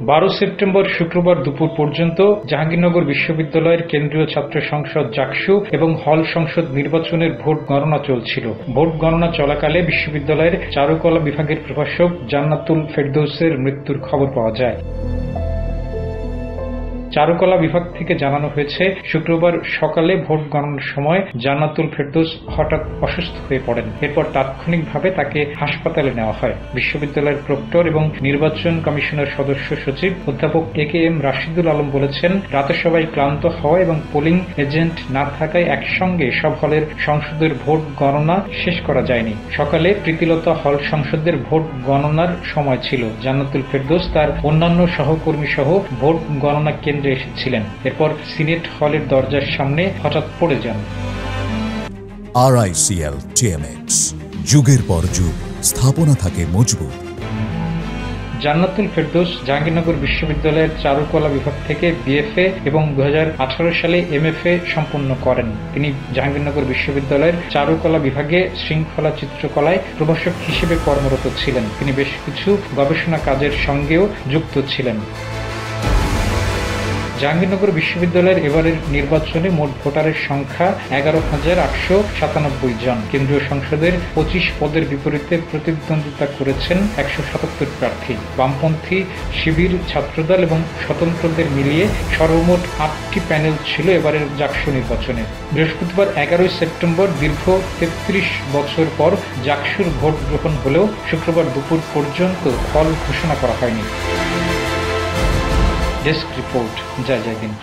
12 September শুক্রবার দুপুর পর্যন্ত জাহাঙ্গীরনগর বিশ্ববিদ্যালয়ের কেন্দ্রীয় ছাত্র সংসদ জাকসু এবং হল সংসদ নির্বাচনের ভোট গণনা চলছিল। ভোট গণনা চলাকালে বিশ্ববিদ্যালয়ের চারুকলা বিভাগের প্রভাষক জান্নাতুল ফেরদৌসের মৃত্যুর খবর পাওয়া যায়। চারুকলা বিভাগ থেকে জানানো হয়েছে, শুক্রবার সকালে ভোট গণনার সময় জান্নাতুল ফেরদৌস হঠাৎ অসুস্থ হয়ে পড়েন। এরপর তাৎক্ষণিকভাবে তাকে হাসপাতালে নেওয়া হয়। বিশ্ববিদ্যালয়ের প্রক্টর এবং নির্বাচন কমিশনের সদস্য সচিব অধ্যাপক AKM রাশিদুল আলম বলেছেন, রাতে সবাই ক্লান্ত হওয়া এবং পোলিং এজেন্ট না থাকায় একসঙ্গে সব হলের সংসদের ভোট গণনা শেষ করা যায়নি। সকালে প্রীতিলতা হল সংসদের ভোট গণনার সময় ছিল। জান্নাতুল ফেরদৌস তার অন্যান্য সহকর্মী সহ ভোট গণনা কেন্দ্রে এসেছিলেন। এরপর সিনেট হলের দরজার সামনে হঠাৎ পড়ে যান। RICL TMX, যুগের পর যুগ স্থাপনা থাকে মজবুত। জান্নাতুল ফেরদৌস জাহাঙ্গীরনগর বিশ্ববিদ্যালয়ের চারুকলা বিভাগ থেকে BFA এবং 2018 সালে MFA সম্পন্ন করেন। তিনি জাহাঙ্গীরনগর বিশ্ববিদ্যালয়ের চারুকলা বিভাগে শৃঙ্খলা চিত্রকলায় প্রভাষক হিসেবে কর্মরত ছিলেন। তিনি বেশ কিছু গবেষণা কাজের সঙ্গেও যুক্ত ছিলেন। জাহাঙ্গীরনগর বিশ্ববিদ্যালয়ের এবারের নির্বাচনে মোট ভোটারের সংখ্যা 11,897 জন। কেন্দ্রীয় সংসদের 25 পদের বিপরীতে প্রতিদ্বন্দ্বিতা করেছেন 177 প্রার্থী। বামপন্থী, শিবির, ছাত্রদল এবং স্বতন্ত্রদের মিলিয়ে সর্বমোট 8টি প্যানেল ছিল এবারের জাকসু নির্বাচনে। বৃহস্পতিবার 11 সেপ্টেম্বর দীর্ঘ 33 বছর পর জাকসুর ভোট গ্রহণ হলেও শুক্রবার দুপুর পর্যন্ত ফল ঘোষণা করা হয়নি। ডেস্ক রিপোর্ট, জয় জয় হিন্দ।